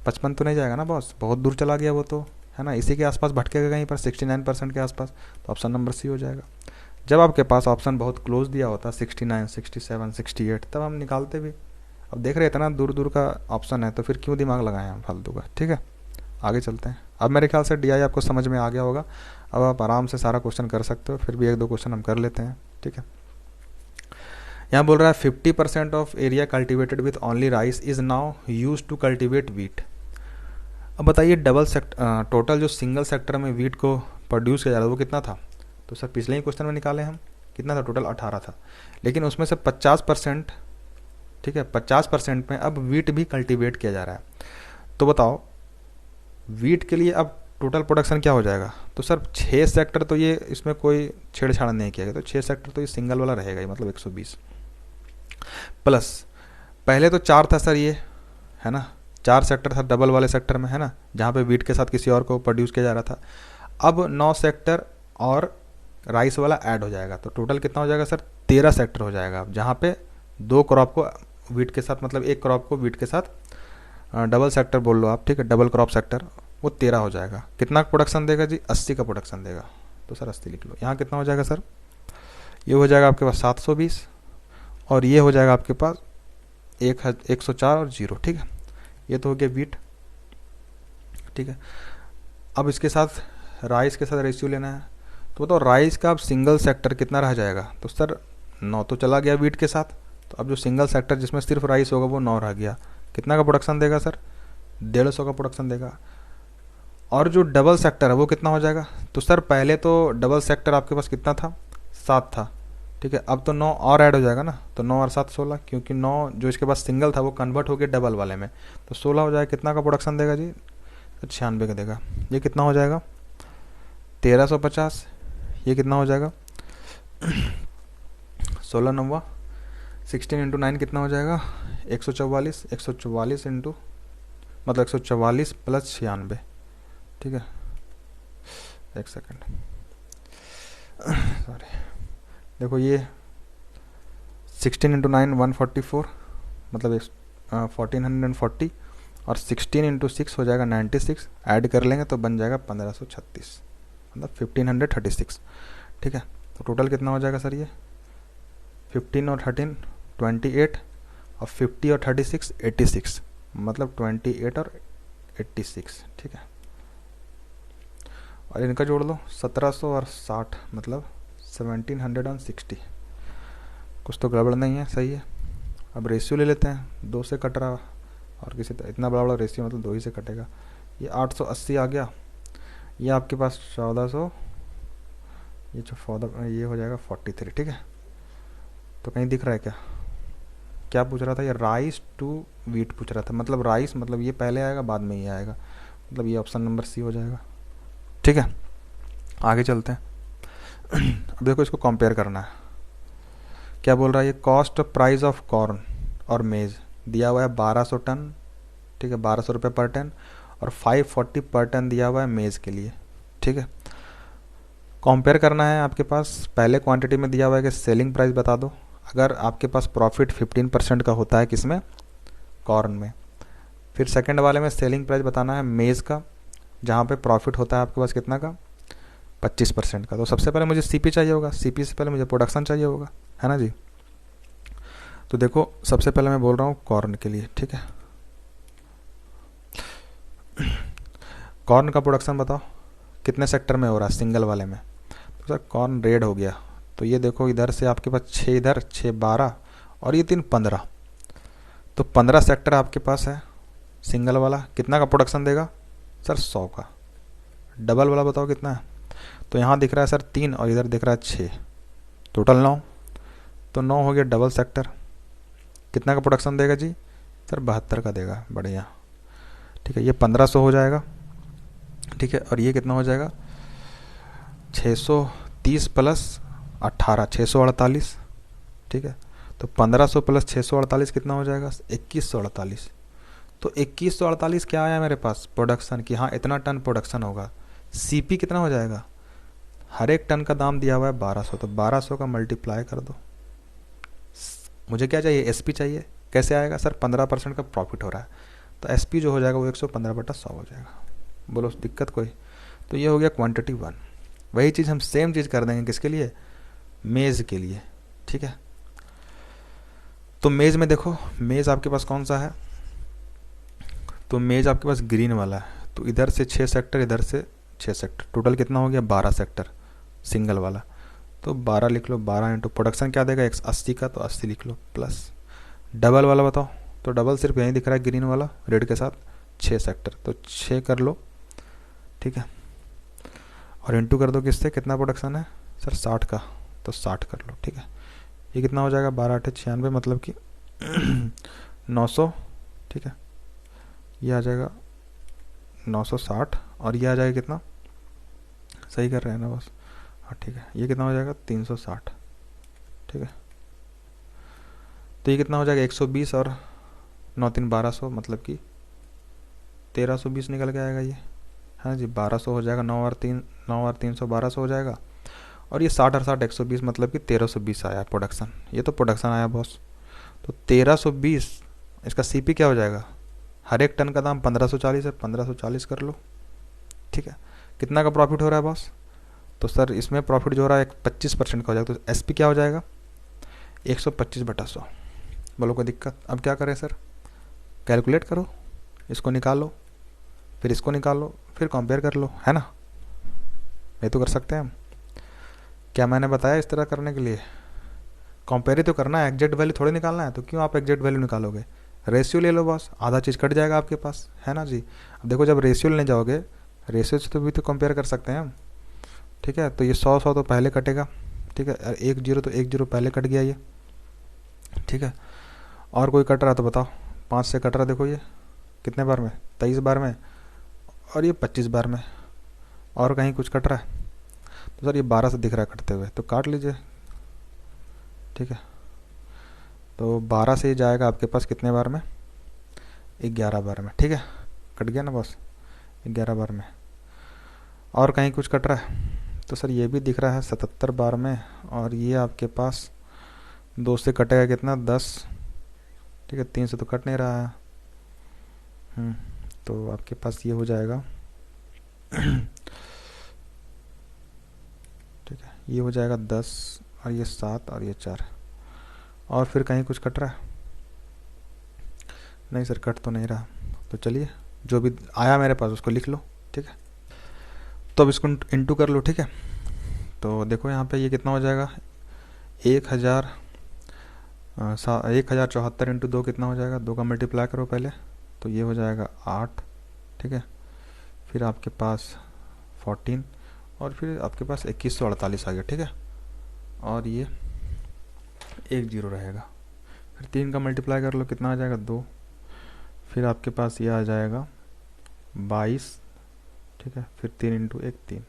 55 तो नहीं जाएगा ना बॉस, बहुत दूर चला गया वो तो, है ना। इसी के आसपास भटकेगा कहीं पर 69% के आसपास, तो ऑप्शन नंबर सी हो जाएगा। जब आपके पास ऑप्शन बहुत क्लोज दिया होता 69 67 68 तब हम निकालते भी। अब देख रहे इतना दूर दूर का ऑप्शन है तो फिर क्यों दिमाग लगाएं हम फालतू का, ठीक है। आगे चलते हैं। अब मेरे ख्याल से डीआई आपको समझ में आ गया होगा, अब आप आराम से सारा क्वेश्चन कर सकते हो, फिर भी 1-2 क्वेश्चन हम कर लेते हैं, ठीक है। यहाँ बोल रहा है 50% of area cultivated with only rice is now use to cultivate wheat. अब बताइए डबल सेक्टर, टोटल जो सिंगल सेक्टर में वीट को प्रोड्यूस किया जा रहा है वो कितना था। तो सर पिछले ही क्वेश्चन में निकाले हम, कितना था, टोटल 18 था, लेकिन उसमें से 50%, ठीक है, 50% में अब वीट भी कल्टीवेट किया जा रहा है। तो बताओ वीट के लिए अब टोटल प्रोडक्शन क्या हो जाएगा। तो सर 6 सेक्टर तो ये इसमें कोई छेड़छाड़ नहीं किया गया, तो 6 सेक्टर तो ये सिंगल वाला रहेगा ही, मतलब 120 प्लस पहले तो 4 था सर ये, है ना, 4 सेक्टर था डबल वाले सेक्टर में, है ना, जहाँ पे वीट के साथ किसी और को प्रोड्यूस किया जा रहा था। अब 9 सेक्टर और राइस वाला ऐड हो जाएगा, तो टोटल कितना हो जाएगा सर, 13 सेक्टर हो जाएगा, जहाँ पे 2 क्रॉप को वीट के साथ, मतलब 1 क्रॉप को वीट के साथ डबल सेक्टर बोल लो आप, ठीक है, डबल क्रॉप सेक्टर, वो 13 हो जाएगा। कितना प्रोडक्शन देगा जी, 80 का प्रोडक्शन देगा, तो सर 80 लिख लो। यहाँ कितना हो जाएगा सर, ये हो जाएगा आपके पास 720, और ये हो जाएगा आपके पास 104 और 0, ठीक है। ये तो हो गया वीट, ठीक है। अब इसके साथ राइस के साथ रेशियो लेना है, तो बताओ राइस का अब सिंगल सेक्टर कितना रह जाएगा। तो सर 9 तो चला गया वीट के साथ, तो अब जो सिंगल सेक्टर जिसमें सिर्फ राइस होगा वो 9 रह गया। कितना का प्रोडक्शन देगा सर, 150 का प्रोडक्शन देगा। और जो डबल सेक्टर है वो कितना हो जाएगा। तो सर पहले तो डबल सेक्टर आपके पास कितना था, 7 था, ठीक है। अब तो 9 और ऐड हो जाएगा ना, तो 9 और 7 16, क्योंकि 9 जो इसके पास सिंगल था वो कन्वर्ट हो गया डबल वाले में, तो 16 हो जाएगा। कितना का प्रोडक्शन देगा जी, 96 का देगा। ये कितना हो जाएगा, 1350। ये कितना हो जाएगा 16 9 16 इंटू 9 कितना हो जाएगा, 144। 144 इंटू मतलब 144 प्लस 96, ठीक है। एक सेकंड, सॉरी, देखो ये 16 इंटू 9 144, मतलब 1440, और 16 इंटू 6 हो जाएगा 96, ऐड कर लेंगे तो बन जाएगा 1536, मतलब 1536, ठीक है। तो टोटल कितना हो जाएगा सर, ये 15 और 13 28, और 50 और 36 86, मतलब 28 और 86, ठीक है। और इनका जोड़ लो 1700 और 60, मतलब 1760, कुछ तो गड़बड़ नहीं है, सही है। अब रेशियो ले लेते हैं, 2 से कट रहा और किसी इतना बड़ा बड़ा रेशियो मतलब 2 ही से कटेगा। ये 880 आ गया, ये आपके पास 1400, ये जो फॉदर ये हो जाएगा 43, ठीक है। तो कहीं दिख रहा है क्या, क्या पूछ रहा था ये, राइस टू वीट पूछ रहा था, मतलब राइस मतलब ये पहले आएगा बाद में ये आएगा, मतलब ये ऑप्शन नंबर सी हो जाएगा, ठीक है। आगे चलते हैं। अब देखो इसको कंपेयर करना है, क्या बोल रहा है ये, कॉस्ट प्राइस ऑफ कॉर्न और मेज दिया हुआ है 1200 टन, ठीक है, 1200 रुपये पर टन, और 540 पर टन दिया हुआ है मेज के लिए, ठीक है। कंपेयर करना है आपके पास, पहले क्वांटिटी में दिया हुआ है कि सेलिंग प्राइस बता दो, अगर आपके पास प्रॉफिट 15% का होता है किसमें, कॉर्न में। फिर सेकंड वाले में सेलिंग प्राइस बताना है मेज़ का, जहाँ पे प्रॉफिट होता है आपके पास कितना का, 25% का। तो सबसे पहले मुझे सीपी चाहिए होगा, सीपी से पहले मुझे प्रोडक्शन चाहिए होगा, है ना जी। तो देखो सबसे पहले मैं बोल रहा हूँ कॉर्न के लिए, ठीक है। कॉर्न का प्रोडक्शन बताओ कितने सेक्टर में हो रहा है, सिंगल वाले में। तो सर कॉर्न रेड हो गया, तो ये देखो इधर से आपके पास 6, इधर 6 12 और ये 3 15, तो 15 सेक्टर आपके पास है सिंगल वाला। कितना का प्रोडक्शन देगा सर, 100 का। डबल वाला बताओ कितना है, तो यहाँ दिख रहा है सर 3 और इधर दिख रहा है 6, टोटल 9, तो 9 हो गया डबल सेक्टर। कितना का प्रोडक्शन देगा जी सर, 72 का देगा, बढ़िया, ठीक है। ये 1500 हो जाएगा, ठीक है, और ये कितना हो जाएगा 630 प्लस 18 648, ठीक है। तो 1500 प्लस 648 कितना हो जाएगा 2148। तो 2148 क्या आया मेरे पास प्रोडक्शन की, हाँ इतना टन प्रोडक्शन होगा। सीपी कितना हो जाएगा, हर एक टन का दाम दिया हुआ है 1200, तो 1200 का मल्टीप्लाई कर दो। मुझे क्या चाहिए, एसपी चाहिए, कैसे आएगा सर, 15% का प्रॉफिट हो रहा है, तो एसपी जो हो जाएगा वो 115/100 हो जाएगा। बोलो दिक्कत कोई। तो ये हो गया क्वांटिटी 1। वही चीज़ हम सेम चीज़ कर देंगे किसके लिए, मेज़ के लिए, ठीक है। तो मेज़ में देखो, मेज़ आपके पास कौन सा है, तो मेज़ आपके पास ग्रीन वाला है, तो इधर से 6 सेक्टर, इधर से 6 सेक्टर, टोटल कितना हो गया 12 सेक्टर सिंगल वाला। तो 12 लिख लो, 12 इंटू प्रोडक्शन क्या देगा 180 का, तो 80 लिख लो, प्लस डबल वाला बताओ, तो डबल सिर्फ यहीं दिख रहा है ग्रीन वाला रेड के साथ, 6 सेक्टर, तो 6 कर लो, ठीक है, और इंटू कर दो किससे, कितना प्रोडक्शन है सर 60 का, तो 60 कर लो, ठीक है। ये कितना हो जाएगा 12 8 96, मतलब कि 900, ठीक है। ये आ जाएगा 960 और ये आ जाएगा कितना, सही कर रहे हैं ना बस, हाँ ठीक है। ये कितना हो जाएगा 360, ठीक है। तो ये कितना हो जाएगा 120 और 9 3 1200, मतलब कि 1320 निकल के आएगा ये, हाँ जी। 1200 हो जाएगा, 9 और 300 1200 हो जाएगा, और ये 60 और 60 120, मतलब कि 1320 आया प्रोडक्शन। ये तो प्रोडक्शन आया बॉस, तो 1320, इसका सीपी क्या हो जाएगा, हर एक टन का दाम 1540 है, 1540 कर लो, ठीक है। कितना का प्रॉफिट हो रहा है बॉस, तो सर इसमें प्रॉफिट जो हो रहा है 25% का हो जाएगा, तो एसपी क्या हो जाएगा 125/100। बोलो कोई दिक्कत। अब क्या करें सर, कैलकुलेट करो, इसको निकालो, फिर इसको निकालो, फिर कंपेयर कर लो, है ना। ये तो कर सकते हैं हम, क्या मैंने बताया इस तरह करने के लिए, कंपेयर ही तो करना है, एग्जैक्ट वैल्यू थोड़ी निकालना है। तो क्यों आप एग्जैक्ट वैल्यू निकालोगे, रेशियो ले लो बॉस, आधा चीज़ कट जाएगा आपके पास, है ना जी। अब देखो जब रेशियो लेने जाओगे, रेशियो से तो भी तो कंपेयर कर सकते हैं हम, ठीक है। तो ये 100 तो पहले कटेगा, ठीक है, और 1 0 तो 1 0 पहले कट गया ये, ठीक है। और कोई कट रहा तो बताओ, 5 से कट रहा, देखो ये कितने बार में, 23 बार में, और ये 25 बार में, और कहीं कुछ कट रहा है, तो सर ये 12 से दिख रहा है कटते हुए, तो काट लीजिए, ठीक है। तो 12 से ही जाएगा आपके पास कितने बार में, 11 बार में, ठीक है। कट गया ना बॉस 11 बार में, और कहीं कुछ कट रहा है, तो सर ये भी दिख रहा है 77 बार में, और ये आपके पास 2 से कटेगा कितना 10, ठीक है, 3 से तो कट नहीं रहा है, तो आपके पास ये हो जाएगा ठीक है, ये हो जाएगा 10 और ये 7 और ये 4, और फिर कहीं कुछ कट रहा है, नहीं सर कट तो नहीं रहा। तो चलिए जो भी आया मेरे पास उसको लिख लो, ठीक है। तो अब इसको इंटू कर लो, ठीक है। तो देखो यहाँ पे ये कितना हो जाएगा, 1000 1074 इंटू 2 कितना हो जाएगा, 2 का मल्टीप्लाई करो पहले, तो ये हो जाएगा 8। ठीक है, फिर आपके पास 14 और फिर आपके पास 2148 आ गया। ठीक है, और ये 1 0 रहेगा। फिर 3 का मल्टीप्लाई कर लो, कितना आ जाएगा 2। फिर आपके पास ये आ जाएगा 22। ठीक है, फिर 3 इंटू 1 3,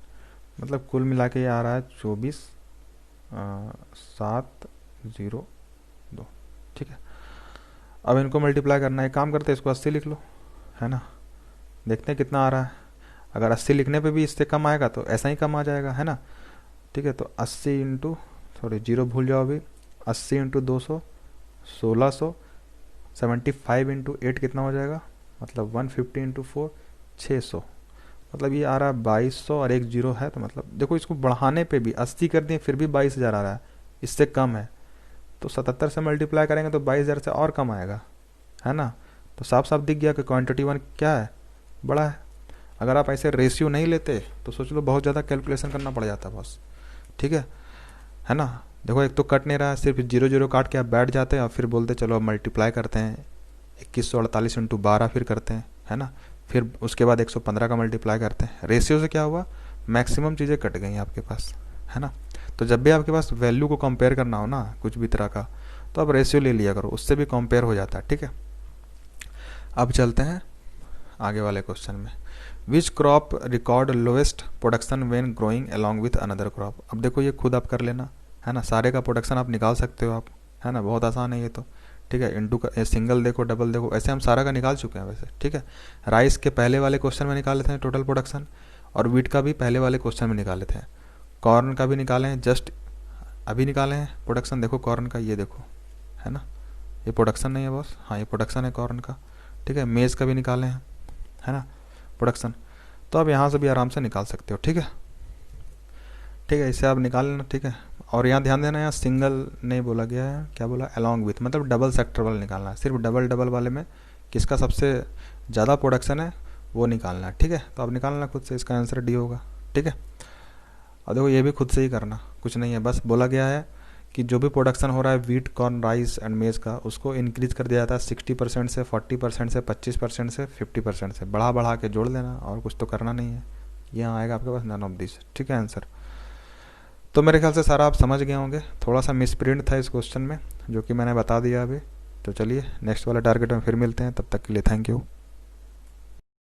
मतलब कुल मिला के ये आ रहा है 24,702। ठीक है, अब इनको मल्टीप्लाई करना है, काम करते हैं इसको 80 लिख लो, है ना, देखते हैं कितना आ रहा है। अगर 80 लिखने पे भी इससे कम आएगा तो ऐसा ही कम आ जाएगा, है ना। ठीक है, तो 80 इंटू, सॉरी जीरो भूल जाओ अभी, 80 इंटू 200 1600, 75 इंटू 8 कितना हो जाएगा, मतलब 150 इंटू 4 600, मतलब ये आ रहा है 2200 और 1 जीरो है, तो मतलब देखो इसको बढ़ाने पे भी 80 कर दिए फिर भी 22,000 आ रहा है, इससे कम है। तो 77 से मल्टीप्लाई करेंगे तो 22,000 से और कम आएगा, है ना। तो साफ साफ दिख गया कि क्वांटिटी वन क्या है, बड़ा है। अगर आप ऐसे रेशियो नहीं लेते तो सोच लो बहुत ज़्यादा कैलकुलेशन करना पड़ जाता बॉस। ठीक है ना। देखो एक तो कट नहीं रहा है, सिर्फ 0 0 काट के आप बैठ जाते हैं और फिर बोलते चलो अब मल्टीप्लाई करते हैं, 2148 इंटू 12 फिर करते हैं, है ना। फिर उसके बाद 115 का मल्टीप्लाई करते हैं। रेशियो से क्या हुआ, मैक्सिमम चीज़ें कट गई आपके पास, है ना। तो जब भी आपके पास वैल्यू को कंपेयर करना हो ना कुछ भी तरह का, तो आप रेशियो ले लिया करो, उससे भी कंपेयर हो जाता है। ठीक है, अब चलते हैं आगे वाले क्वेश्चन में। Which crop record lowest production when growing along with another crop. अब देखो ये खुद आप कर लेना, है ना, सारे का प्रोडक्शन आप निकाल सकते हो आप, है ना, बहुत आसान है ये तो। ठीक है, इंटू का सिंगल देखो डबल देखो, ऐसे हम सारा का निकाल चुके हैं वैसे। ठीक है, राइस के पहले वाले क्वेश्चन में निकाले थे टोटल प्रोडक्शन, और वीट का भी पहले वाले क्वेश्चन में निकाले थे, कॉर्न का भी निकाले हैं, जस्ट अभी निकाले हैं प्रोडक्शन। देखो कॉर्न का ये देखो, है ना, ये प्रोडक्शन नहीं है बॉस, हाँ ये प्रोडक्शन है कॉर्न का। ठीक है, मेज़ का भी निकाले हैं, है ना, प्रोडक्शन। तो आप यहाँ से भी आराम से निकाल सकते हो। ठीक है, ठीक है, इसे आप निकाल लेना। ठीक है, और यहाँ ध्यान देना, यहाँ सिंगल नहीं बोला गया है, क्या बोला, अलॉन्ग विथ, मतलब डबल सेक्टर वाला निकालना है। सिर्फ डबल डबल वाले में किसका सबसे ज़्यादा प्रोडक्शन है वो निकालना है। ठीक है, तो आप निकालना खुद से, इसका आंसर डी होगा। ठीक है, और देखो ये भी खुद से ही करना, कुछ नहीं है, बस बोला गया है कि जो भी प्रोडक्शन हो रहा है वीट कॉर्न राइस एंड मेज़ का, उसको इंक्रीज कर दिया जाता है 60% से 40% से 25% से 50% से, बढ़ा बढ़ा के जोड़ देना, और कुछ तो करना नहीं है। यहाँ आएगा आपके पास नन ऑफ दिस। ठीक है आंसर। तो मेरे ख्याल से सारा आप समझ गए होंगे, थोड़ा सा मिसप्रिंट था इस क्वेश्चन में जो कि मैंने बता दिया अभी। तो चलिए नेक्स्ट वाला टारगेट में फिर मिलते हैं, तब तक के लिए थैंक यू।